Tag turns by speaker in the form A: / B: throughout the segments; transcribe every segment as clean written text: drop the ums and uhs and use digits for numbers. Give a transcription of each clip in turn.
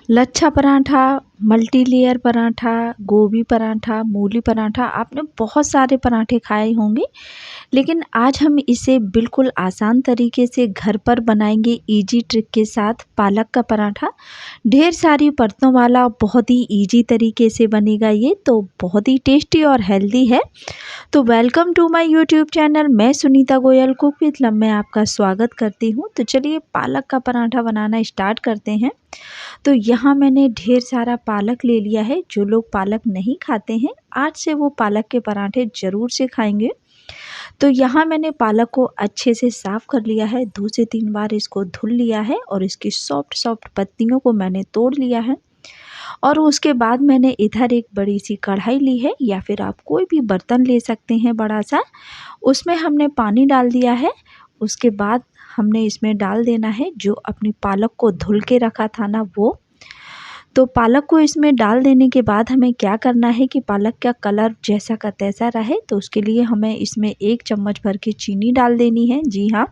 A: Lachha paratha, multi layer paratha, गोभी पराठा, मूली पराठा, आपने बहुत सारे पराठे खाए होंगे। लेकिन आज हम इसे बिल्कुल आसान तरीके से घर पर बनाएंगे इजी ट्रिक के साथ। पालक का पराठा ढेर सारी परतों वाला, बहुत ही इजी तरीके से बनेगा ये, तो बहुत ही टेस्टी और हेल्दी है। तो welcome to my YouTube channel. मैं Sunita Goyal cook with love में आपका स्वागत करती हूँ। तो चलिए पालक का पराठा बनाना स्टार्ट करते हैं। तो यहाँ मैंने ढेर सारा पालक ले लिया है। जो लोग पालक नहीं खाते हैं आज से वो पालक के पराठे ज़रूर से खाएंगे। तो यहाँ मैंने पालक को अच्छे से साफ़ कर लिया है, 2 से 3 बार इसको धुल लिया है और इसकी सॉफ्ट सॉफ्ट पत्तियों को मैंने तोड़ लिया है। और उसके बाद मैंने इधर एक बड़ी सी कढ़ाई ली है, या फिर आप कोई भी बर्तन ले सकते हैं बड़ा सा। उसमें हमने पानी डाल दिया है। उसके बाद हमने इसमें डाल देना है जो अपनी पालक को धुल के रखा था ना वो। तो पालक को इसमें डाल देने के बाद हमें क्या करना है कि पालक का कलर जैसा का तैसा रहे, तो उसके लिए हमें इसमें 1 चम्मच भर के चीनी डाल देनी है। जी हाँ,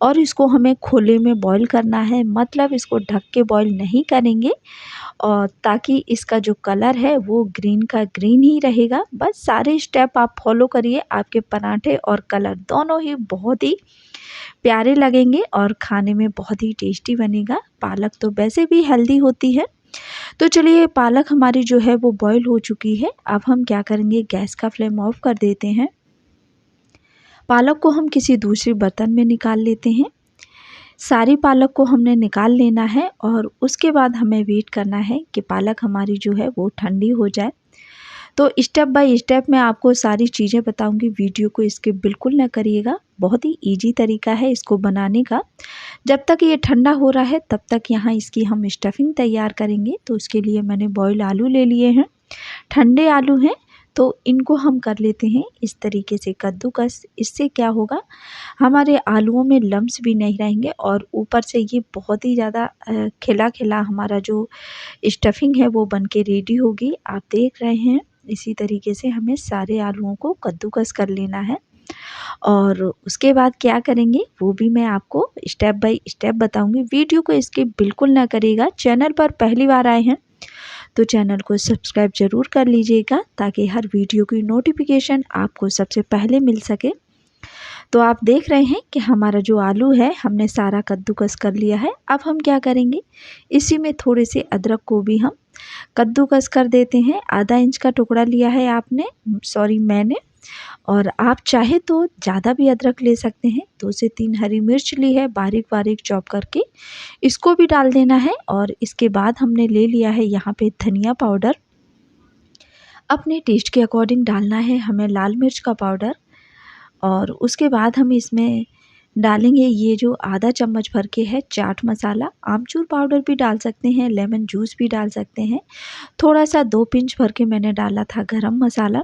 A: और इसको हमें खुले में बॉईल करना है, मतलब इसको ढक के बॉईल नहीं करेंगे, और ताकि इसका जो कलर है वो ग्रीन का ग्रीन ही रहेगा। बस सारे स्टेप आप फॉलो करिए, आपके पराठे और कलर दोनों ही बहुत ही प्यारे लगेंगे और खाने में बहुत ही टेस्टी बनेगा। पालक तो वैसे भी हेल्दी होती है। तो चलिए पालक हमारी जो है वो बॉईल हो चुकी है। अब हम क्या करेंगे, गैस का फ्लेम ऑफ कर देते हैं। पालक को हम किसी दूसरे बर्तन में निकाल लेते हैं। सारी पालक को हमने निकाल लेना है और उसके बाद हमें वेट करना है कि पालक हमारी जो है वो ठंडी हो जाए। तो स्टेप बाय स्टेप मैं आपको सारी चीज़ें बताऊंगी, वीडियो को स्किप बिल्कुल ना करिएगा। बहुत ही इजी तरीका है इसको बनाने का। जब तक ये ठंडा हो रहा है तब तक यहाँ इसकी हम स्टफिंग तैयार करेंगे। तो उसके लिए मैंने बॉयल आलू ले लिए हैं, ठंडे आलू हैं। तो इनको हम कर लेते हैं इस तरीके से कद्दूकस। इससे क्या होगा, हमारे आलूओं में लम्स भी नहीं रहेंगे और ऊपर से ये बहुत ही ज़्यादा खिला खिला हमारा जो स्टफिंग है वो बन के रेडी होगी। आप देख रहे हैं इसी तरीके से हमें सारे आलूओं को कद्दूकस कर लेना है। और उसके बाद क्या करेंगे वो भी मैं आपको स्टेप बाय स्टेप बताऊंगी। वीडियो को स्किप बिल्कुल ना करिएगा। चैनल पर पहली बार आए हैं तो चैनल को सब्सक्राइब ज़रूर कर लीजिएगा, ताकि हर वीडियो की नोटिफिकेशन आपको सबसे पहले मिल सके। तो आप देख रहे हैं कि हमारा जो आलू है हमने सारा कद्दूकस कर लिया है। अब हम क्या करेंगे, इसी में थोड़े से अदरक को भी हम कद्दूकस कर देते हैं। आधा इंच का टुकड़ा लिया है आपने, सॉरी मैंने, और आप चाहे तो ज़्यादा भी अदरक ले सकते हैं। 2 से 3 हरी मिर्च ली है बारीक बारीक चॉप करके, इसको भी डाल देना है। और इसके बाद हमने ले लिया है यहाँ पे धनिया पाउडर, अपने टेस्ट के अकॉर्डिंग डालना है हमें लाल मिर्च का पाउडर। और उसके बाद हम इसमें डालेंगे ये जो आधा चम्मच भर के है चाट मसाला। आमचूर पाउडर भी डाल सकते हैं, लेमन जूस भी डाल सकते हैं। थोड़ा सा 2 पिंच भर के मैंने डाला था गरम मसाला।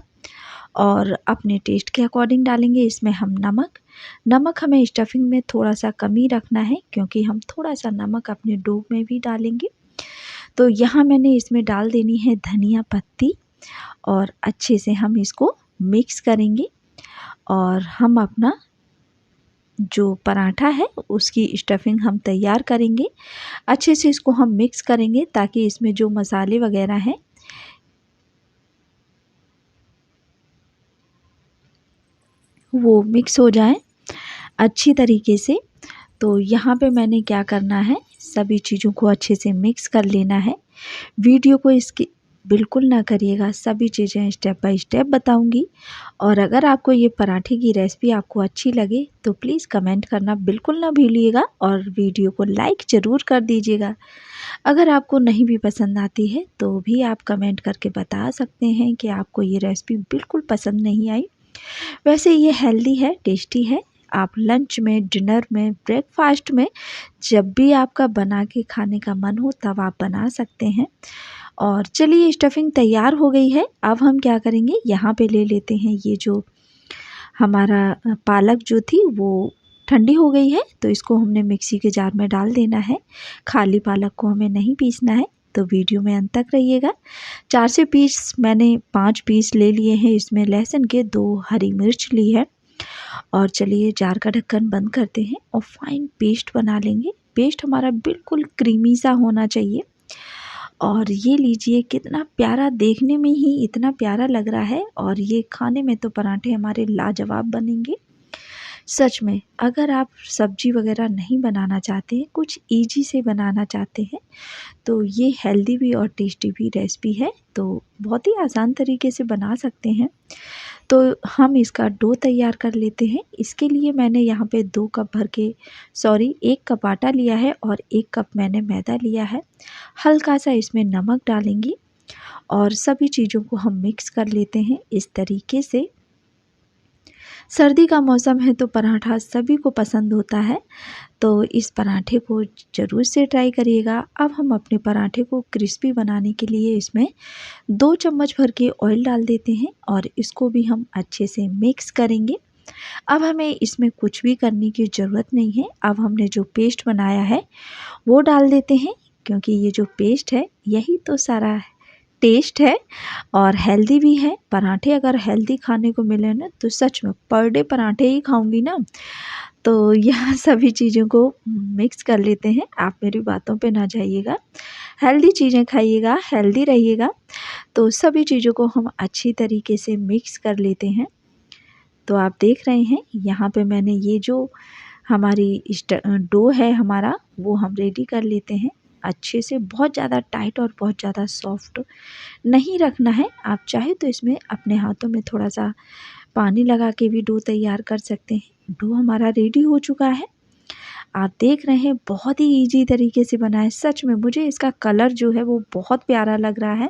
A: और अपने टेस्ट के अकॉर्डिंग डालेंगे इसमें हम नमक। नमक हमें स्टफिंग में थोड़ा सा कम ही रखना है, क्योंकि हम थोड़ा सा नमक अपने डो में भी डालेंगे। तो यहाँ मैंने इसमें डाल देनी है धनिया पत्ती, और अच्छे से हम इसको मिक्स करेंगे। और हम अपना जो पराठा है उसकी स्टफिंग हम तैयार करेंगे। अच्छे से इसको हम मिक्स करेंगे ताकि इसमें जो मसाले वगैरह हैं वो मिक्स हो जाएं अच्छी तरीके से। तो यहाँ पे मैंने क्या करना है, सभी चीज़ों को अच्छे से मिक्स कर लेना है। वीडियो को इसकी बिल्कुल ना करिएगा, सभी चीज़ें स्टेप बाय स्टेप बताऊंगी। और अगर आपको ये पराठे की रेसिपी आपको अच्छी लगे तो प्लीज़ कमेंट करना बिल्कुल ना भूलिएगा, और वीडियो को लाइक ज़रूर कर दीजिएगा। अगर आपको नहीं भी पसंद आती है तो भी आप कमेंट करके बता सकते हैं कि आपको ये रेसिपी बिल्कुल पसंद नहीं आई। वैसे ये हेल्दी है, टेस्टी है। आप लंच में, डिनर में, ब्रेकफास्ट में, जब भी आपका बना के खाने का मन हो तब आप बना सकते हैं। और चलिए स्टफिंग तैयार हो गई है। अब हम क्या करेंगे, यहाँ पे ले लेते हैं ये जो हमारा पालक जो थी वो ठंडी हो गई है, तो इसको हमने मिक्सी के जार में डाल देना है। खाली पालक को हमें नहीं पीसना है, तो वीडियो में अंत तक रहिएगा। 4 से पीस मैंने 5 पीस ले लिए हैं इसमें लहसुन के, 2 हरी मिर्च ली है। और चलिए जार का ढक्कन बंद करते हैं और फाइन पेस्ट बना लेंगे। पेस्ट हमारा बिल्कुल क्रीमी सा होना चाहिए। और ये लीजिए कितना प्यारा, देखने में ही इतना प्यारा लग रहा है और ये खाने में तो पराठे हमारे लाजवाब बनेंगे। सच में अगर आप सब्ज़ी वग़ैरह नहीं बनाना चाहते हैं, कुछ ईज़ी से बनाना चाहते हैं, तो ये हेल्दी भी और टेस्टी भी रेसिपी है, तो बहुत ही आसान तरीके से बना सकते हैं। तो हम इसका डो तैयार कर लेते हैं। इसके लिए मैंने यहाँ पे 2 कप भर के, सॉरी 1 कप आटा लिया है और 1 कप मैंने मैदा लिया है। हल्का-सा इसमें नमक डालेंगे और सभी चीज़ों को हम मिक्स कर लेते हैं इस तरीके से। सर्दी का मौसम है तो पराठा सभी को पसंद होता है, तो इस पराठे को ज़रूर से ट्राई करिएगा। अब हम अपने पराठे को क्रिस्पी बनाने के लिए इसमें 2 चम्मच भर के ऑयल डाल देते हैं और इसको भी हम अच्छे से मिक्स करेंगे। अब हमें इसमें कुछ भी करने की ज़रूरत नहीं है। अब हमने जो पेस्ट बनाया है वो डाल देते हैं, क्योंकि ये जो पेस्ट है यही तो सारा टेस्ट है और हेल्दी भी है। पराठे अगर हेल्दी खाने को मिले ना तो सच में पर डे पराठे ही खाऊंगी ना। तो यहाँ सभी चीज़ों को मिक्स कर लेते हैं। आप मेरी बातों पे ना जाइएगा, हेल्दी चीज़ें खाइएगा, हेल्दी रहिएगा। तो सभी चीज़ों को हम अच्छी तरीके से मिक्स कर लेते हैं। तो आप देख रहे हैं यहाँ पे मैंने ये जो हमारी डो है हमारा, वो हम रेडी कर लेते हैं अच्छे से। बहुत ज़्यादा टाइट और बहुत ज़्यादा सॉफ्ट नहीं रखना है। आप चाहे तो इसमें अपने हाथों में थोड़ा-सा पानी लगा के भी डो तैयार कर सकते हैं। डो हमारा रेडी हो चुका है। आप देख रहे हैं बहुत ही ईज़ी तरीके से बना है। सच में मुझे इसका कलर जो है वो बहुत प्यारा लग रहा है।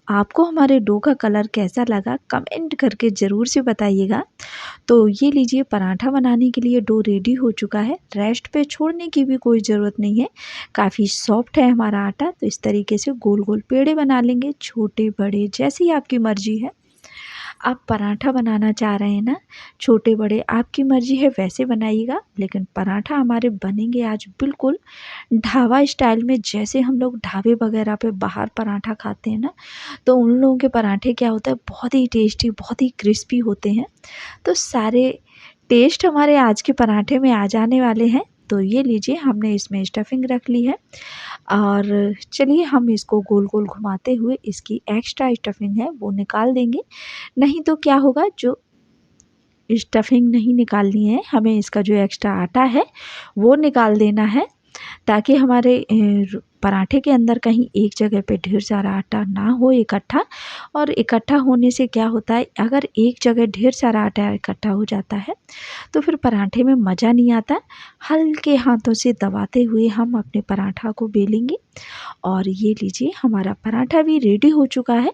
A: आपको हमारे डो का कलर कैसा लगा कमेंट करके ज़रूर से बताइएगा। तो ये लीजिए पराठा बनाने के लिए डो रेडी हो चुका है। रेस्ट पे छोड़ने की भी कोई ज़रूरत नहीं है। काफ़ी सॉफ्ट है हमारा आटा। तो इस तरीके से गोल-गोल पेड़े बना लेंगे, छोटे-बड़े जैसी आपकी मर्ज़ी है। आप पराठा बनाना चाह रहे हैं ना, छोटे-बड़े आपकी मर्ज़ी है वैसे बनाइएगा, लेकिन पराठा हमारे बनेंगे आज बिल्कुल ढाबा स्टाइल में। जैसे हम लोग ढाबे वगैरह पे बाहर पराठा खाते हैं ना, तो उन लोगों के पराठे क्या होता है, बहुत ही टेस्टी, बहुत ही क्रिस्पी होते हैं। तो सारे टेस्ट हमारे आज के पराठे में आ जाने वाले हैं। तो ये लीजिए हमने इसमें स्टफिंग रख ली है और चलिए हम इसको गोल-गोल घुमाते हुए इसकी एक्स्ट्रा स्टफिंग है वो निकाल देंगे। नहीं तो क्या होगा, जो स्टफिंग नहीं निकालनी है, हमें इसका जो एक्स्ट्रा आटा है वो निकाल देना है, ताकि हमारे पराठे के अंदर कहीं एक जगह पे ढेर सारा आटा ना हो इकट्ठा। और इकट्ठा होने से क्या होता है, अगर एक जगह ढेर सारा आटा इकट्ठा हो जाता है तो फिर पराठे में मज़ा नहीं आता। हल्के हाथों से दबाते हुए हम अपने पराठा को बेलेंगे और ये लीजिए हमारा पराठा भी रेडी हो चुका है।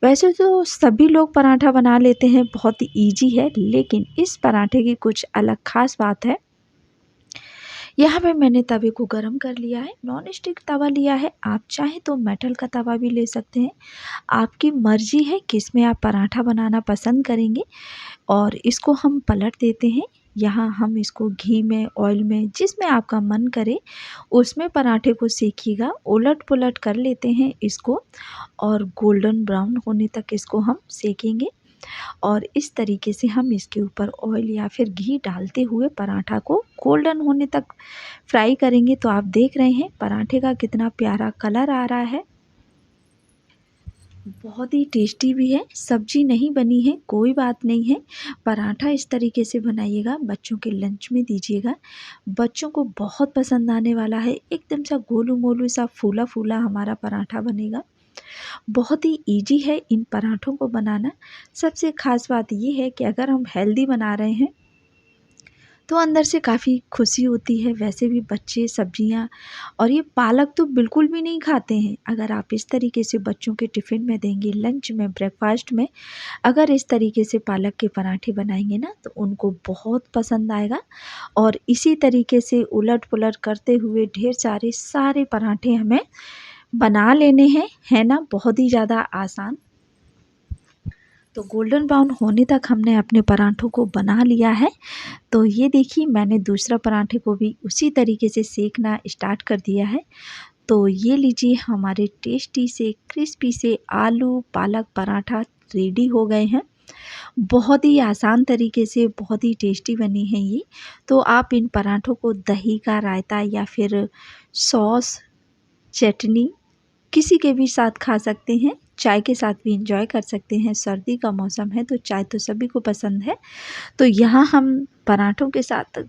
A: वैसे तो सभी लोग पराठा बना लेते हैं, बहुत ही ईजी है, लेकिन इस पराठे की कुछ अलग ख़ास बात है। यहाँ पे मैंने तवे को गरम कर लिया है, नॉन स्टिक तवा लिया है। आप चाहें तो मेटल का तवा भी ले सकते हैं। आपकी मर्ज़ी है किस में आप पराठा बनाना पसंद करेंगे। और इसको हम पलट देते हैं। यहाँ हम इसको घी में, ऑयल में, जिसमें आपका मन करे उसमें पराठे को सेकिएगा। उलट-पुलट कर लेते हैं इसको और गोल्डन ब्राउन होने तक इसको हम सेकेंगे। और इस तरीके से हम इसके ऊपर ऑयल या फिर घी डालते हुए पराठा को गोल्डन होने तक फ्राई करेंगे। तो आप देख रहे हैं पराठे का कितना प्यारा कलर आ रहा है। बहुत ही टेस्टी भी है। सब्ज़ी नहीं बनी है कोई बात नहीं है, पराठा इस तरीके से बनाइएगा, बच्चों के लंच में दीजिएगा। बच्चों को बहुत पसंद आने वाला है। एकदम सा गोलू-मोलू सा फूला-फूला हमारा पराठा बनेगा। बहुत ही ईज़ी है इन पराठों को बनाना। सबसे ख़ास बात ये है कि अगर हम हेल्दी बना रहे हैं तो अंदर से काफ़ी खुशी होती है। वैसे भी बच्चे सब्जियां और ये पालक तो बिल्कुल भी नहीं खाते हैं। अगर आप इस तरीके से बच्चों के टिफ़िन में देंगे, लंच में, ब्रेकफास्ट में अगर इस तरीके से पालक के पराठे बनाएंगे ना तो उनको बहुत पसंद आएगा। और इसी तरीके से उलट-पुलट करते हुए ढेर सारे पराठे हमें बना लेने हैं, है ना? बहुत ही ज़्यादा आसान। तो गोल्डन ब्राउन होने तक हमने अपने पराठों को बना लिया है। तो ये देखिए मैंने दूसरा पराठे को भी उसी तरीके से सेकना स्टार्ट कर दिया है। तो ये लीजिए हमारे टेस्टी से क्रिस्पी से आलू पालक पराठा रेडी हो गए हैं। बहुत ही आसान तरीके से बहुत ही टेस्टी बनी है ये। तो आप इन पराठों को दही का रायता या फिर सॉस, चटनी किसी के भी साथ खा सकते हैं, चाय के साथ भी एंजॉय कर सकते हैं। सर्दी का मौसम है तो चाय तो सभी को पसंद है। तो यहाँ हम पराठों के साथ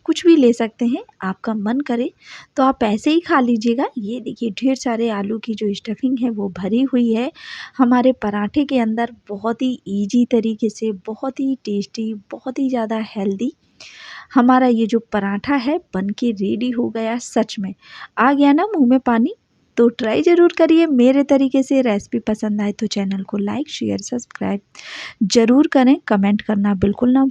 A: कुछ भी ले सकते हैं, आपका मन करे तो आप ऐसे ही खा लीजिएगा। ये देखिए ढेर सारे आलू की जो स्टफिंग है वो भरी हुई है हमारे पराठे के अंदर, बहुत ही ईजी तरीके से, बहुत ही टेस्टी, बहुत ही ज़्यादा हेल्दी हमारा ये जो पराठा है बन के रेडी हो गया। सच में आ गया ना मुँह में पानी। तो ट्राई ज़रूर करिए मेरे तरीके से। रेसिपी पसंद आए तो चैनल को लाइक शेयर सब्सक्राइब ज़रूर करें, कमेंट करना बिल्कुल ना